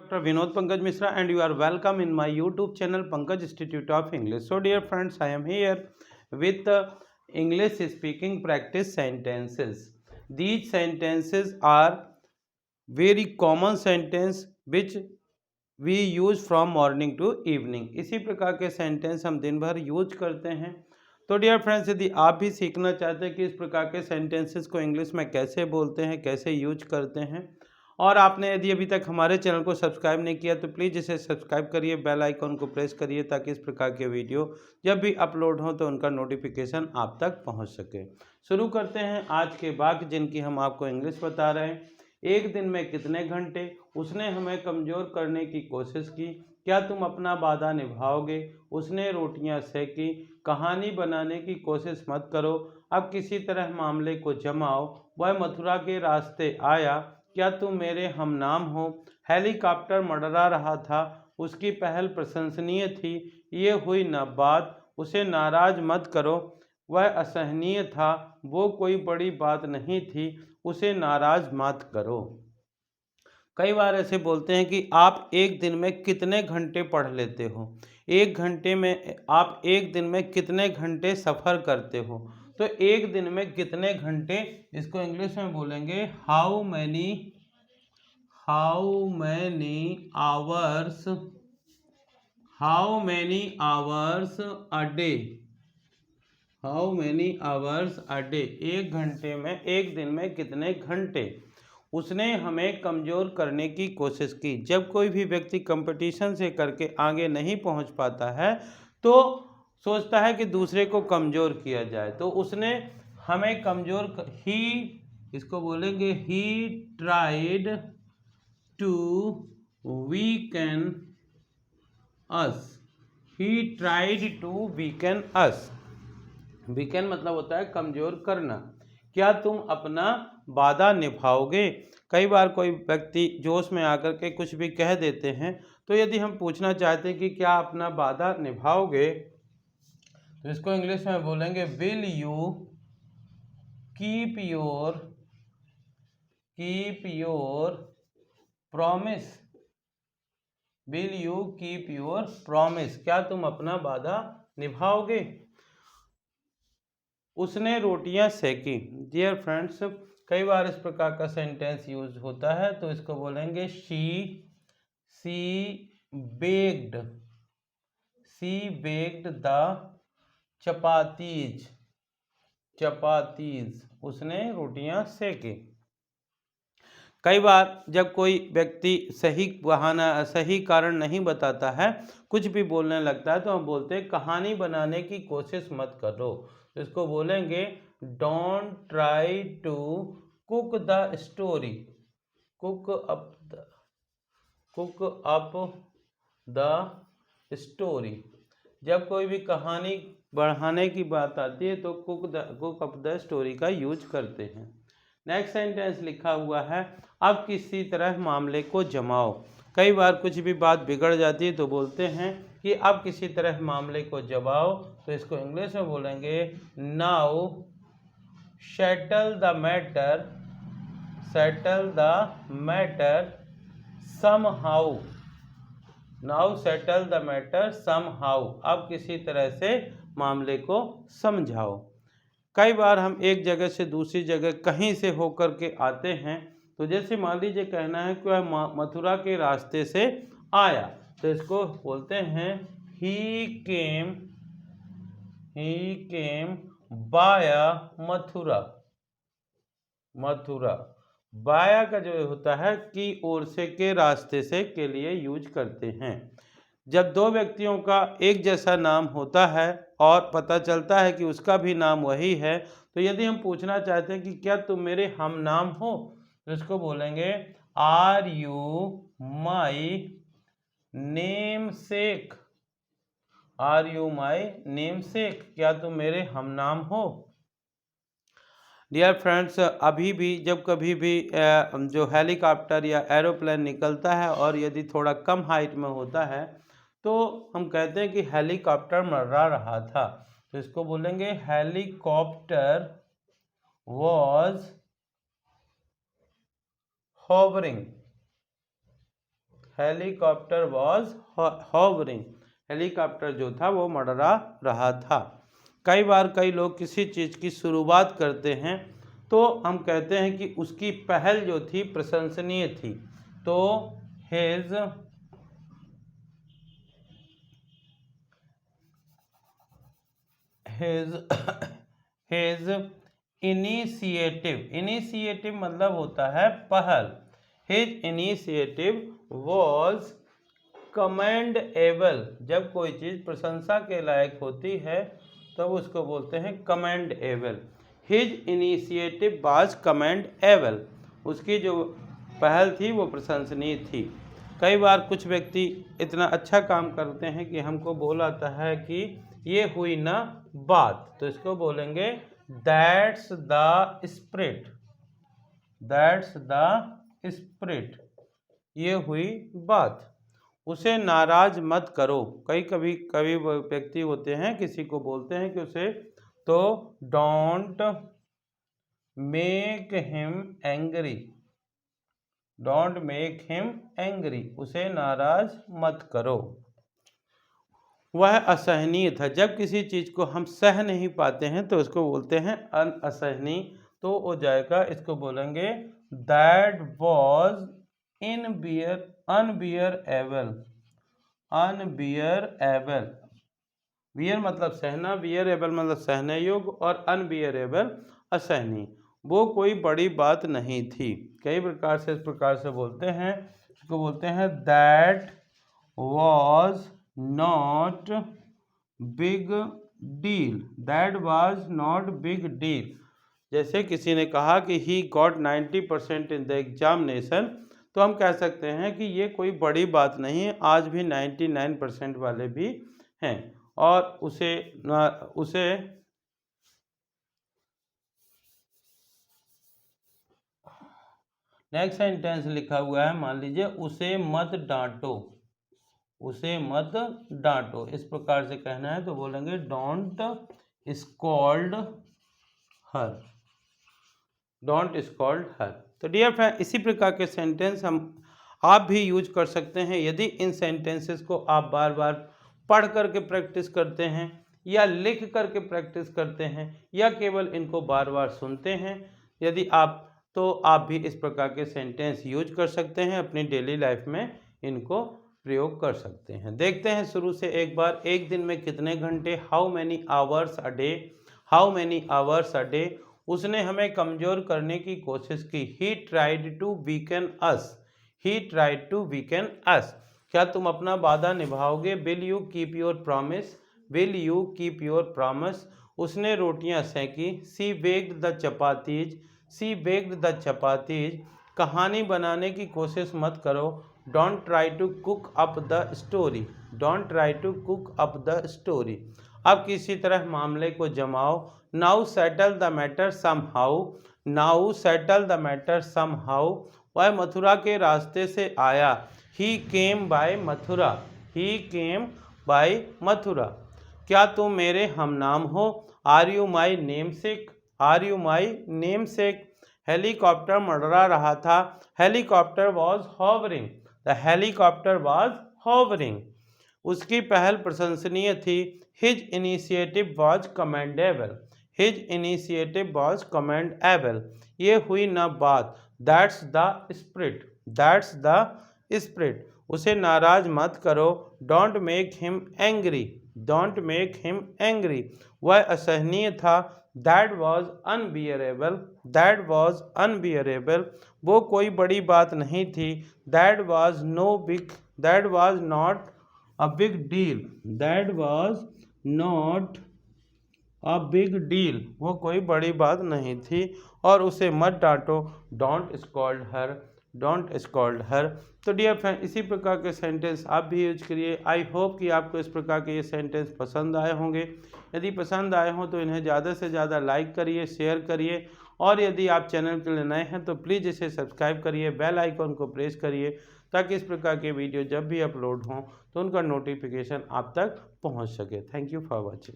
Dr. Vinod Pankaj Mishra and you are welcome in my YouTube channel Pankaj Institute of English. So dear friends, I am here with English speaking practice sentences. These sentences are very common sentence which we use from morning to evening. इसी प्रकार के sentence हम दिन भर use करते हैं। तो dear friends, यदि आप भी सीखना चाहते हैं कि इस प्रकार के सेंटेंसेस को इंग्लिश में कैसे बोलते हैं, कैसे यूज करते हैं, और आपने यदि अभी तक हमारे चैनल को सब्सक्राइब नहीं किया तो प्लीज़ इसे सब्सक्राइब करिए, बेल आइकॉन को प्रेस करिए ताकि इस प्रकार के वीडियो जब भी अपलोड हो तो उनका नोटिफिकेशन आप तक पहुंच सके। शुरू करते हैं आज के वाक्य जिनकी हम आपको इंग्लिश बता रहे हैं। एक दिन में कितने घंटे, उसने हमें कमज़ोर करने की कोशिश की, क्या तुम अपना वादा निभाओगे, उसने रोटियां सेकी, कहानी बनाने की कोशिश मत करो, अब किसी तरह मामले को जमाओ, वह मथुरा के रास्ते आया, क्या तुम मेरे हमनाम हो, हेलीकॉप्टर मंडरा रहा था, उसकी पहल प्रशंसनीय थी, ये हुई न बात, उसे नाराज मत करो, वह असहनीय था, वो कोई बड़ी बात नहीं थी, उसे नाराज मत करो। कई बार ऐसे बोलते हैं कि आप एक दिन में कितने घंटे पढ़ लेते हो, एक घंटे में आप एक दिन में कितने घंटे सफ़र करते हो। तो एक दिन में कितने घंटे, इसको इंग्लिश में बोलेंगे how many hours a day, how many hours a day, एक घंटे में, एक दिन में कितने घंटे। उसने हमें कमज़ोर करने की कोशिश की। जब कोई भी व्यक्ति कंपटीशन से करके आगे नहीं पहुंच पाता है तो सोचता है कि दूसरे को कमज़ोर किया जाए, तो उसने हमें कमज़ोर ही, इसको बोलेंगे he tried to weaken us, he tried to weaken us. Weaken मतलब होता है कमज़ोर करना। क्या तुम अपना वादा निभाओगे। कई बार कोई व्यक्ति जोश में आकर के कुछ भी कह देते हैं, तो यदि हम पूछना चाहते हैं कि क्या अपना वादा निभाओगे, तो इसको इंग्लिश में बोलेंगे will you keep your promise, will you keep your promise, क्या तुम अपना वादा निभाओगे। उसने रोटियां सेकी। डियर फ्रेंड्स, कई बार इस प्रकार का सेंटेंस यूज होता है, तो इसको बोलेंगे शी बेक्ड द चपातीज, उसने रोटियां सेकी। कई बार जब कोई व्यक्ति सही कारण नहीं बताता है, कुछ भी बोलने लगता है, तो हम बोलते हैं कहानी बनाने की कोशिश मत करो। तो इसको बोलेंगे don't try to cook the story, cook up the story. जब कोई भी कहानी बढ़ाने की बात आती है तो कुक अप द स्टोरी का यूज करते हैं। नेक्स्ट सेंटेंस लिखा हुआ है अब किसी तरह मामले को जमाओ। कई बार कुछ भी बात बिगड़ जाती है तो बोलते हैं कि अब किसी तरह मामले को जमाओ, तो इसको इंग्लिश में बोलेंगे now settle the matter somehow, now settle the matter somehow, अब किसी तरह से मामले को समझाओ। कई बार हम एक जगह से दूसरी जगह कहीं से होकर के आते हैं, तो जैसे मान लीजिए कहना है कि वह मथुरा के रास्ते से आया, तो इसको बोलते हैं ही केम बाया मथुरा। बाया का जो होता है की ओर से, के रास्ते से के लिए यूज करते हैं। जब दो व्यक्तियों का एक जैसा नाम होता है और पता चलता है कि उसका भी नाम वही है, तो यदि हम पूछना चाहते हैं कि क्या तुम मेरे हम नाम हो, तो इसको बोलेंगे are you my namesake, क्या तुम मेरे हम नाम हो। डियर फ्रेंड्स, अभी भी जब कभी भी जो हेलीकॉप्टर या एरोप्लेन निकलता है और यदि थोड़ा कम हाइट में होता है, तो हम कहते हैं कि हेलीकॉप्टर मंडरा रहा था, तो इसको बोलेंगे helicopter was hovering, helicopter was hovering, helicopter जो था वो मंडरा रहा था। कई बार कई लोग किसी चीज़ की शुरुआत करते हैं तो हम कहते हैं कि उसकी पहल जो थी प्रशंसनीय थी, तो his इनिशिएटिव मतलब होता है पहल। हिज इनिशिएटिव वॉज कमेंडेबल, जब कोई चीज़ प्रशंसा के लायक होती है तब उसको बोलते हैं commendable. His initiative was commendable, उसकी जो पहल थी वो प्रशंसनीय थी। कई बार कुछ व्यक्ति इतना अच्छा काम करते हैं कि हमको बोलाता है कि ये हुई ना बात, तो इसको बोलेंगे that's the spirit, that's the spirit, ये हुई बात। उसे नाराज मत करो, कभी व्यक्ति होते हैं किसी को बोलते हैं कि उसे, तो don't make him angry, don't make him angry, उसे नाराज मत करो। वह असहनीय था, जब किसी चीज़ को हम सह नहीं पाते हैं तो उसको बोलते हैं असहनीय, तो हो जाएगा, इसको बोलेंगे that was unbearable, unbearable, bear मतलब सहना, बियरेबल मतलब सहने योग्य, और अनबियरेबल असहनीय, वो कोई बड़ी बात नहीं थी। कई प्रकार से इस प्रकार से बोलते हैं, इसको बोलते हैं that was not big deal, that was not big deal. जैसे किसी ने कहा कि he got 90% in the examination, तो हम कह सकते हैं कि ये कोई बड़ी बात नहीं है, आज भी 99% वाले भी हैं, और उसे नेक्स्ट सेंटेंस लिखा हुआ है, मान लीजिए उसे मत डांटो, उसे मत डांटो, इस प्रकार से कहना है तो बोलेंगे don't scold her, don't scold her. तो डियर फ्रेंड, इसी प्रकार के सेंटेंस आप भी यूज कर सकते हैं। यदि इन सेंटेंसेस को आप बार बार पढ़ करके प्रैक्टिस करते हैं या लिख करके प्रैक्टिस करते हैं या केवल इनको बार बार सुनते हैं, यदि आप भी इस प्रकार के सेंटेंस यूज कर सकते हैं, अपनी डेली लाइफ में इनको प्रयोग कर सकते हैं। देखते हैं शुरू से एक बार, एक दिन में कितने घंटे, how many hours a day, how many hours a day. उसने हमें कमज़ोर करने की कोशिश की, he tried to weaken us, he tried to weaken us. क्या तुम अपना वादा निभाओगे, will you keep your promise, will you keep your promise. उसने रोटियां सेंकी, she baked the chapatis, she baked the chapatis. कहानी बनाने की कोशिश मत करो, don't try to cook up the story, don't try to cook up the story. अब किसी तरह मामले को जमाओ, now settle the matter somehow, now settle the matter somehow. वह मथुरा के रास्ते से आया, he came by Mathura, he came by Mathura. क्या तुम मेरे हमनाम हो, are you my namesake, are you my namesake. Helicopter मंडरा रहा था, helicopter was hovering, the helicopter was hovering. उसकी पहल प्रशंसनीय थी, his initiative was commendable, his initiative was commendable. ये हुई न बात, that's the spirit, that's the spirit. उसे नाराज मत करो, don't make him angry, don't make him angry. वह असहनीय था, that was unbearable, that was unbearable. वो कोई बड़ी बात नहीं थी, that was no big, that was not a big deal, that was not a big deal. वो कोई बड़ी बात नहीं थी। और उसे मत डांटो, don't scold her, don't scold her. तो डियर फ्रेंड, इसी प्रकार के सेंटेंस आप भी यूज करिए। आई होप कि आपको इस प्रकार के ये सेंटेंस पसंद आए होंगे। यदि पसंद आए हों तो इन्हें ज़्यादा से ज़्यादा लाइक करिए, शेयर करिए, और यदि आप चैनल के लिए नए हैं तो प्लीज़ इसे सब्सक्राइब करिए, बेल आइकॉन को प्रेस करिए, ताकि इस प्रकार के वीडियो जब भी अपलोड हों तो उनका नोटिफिकेशन आप तक पहुंच सके। Thank you for watching.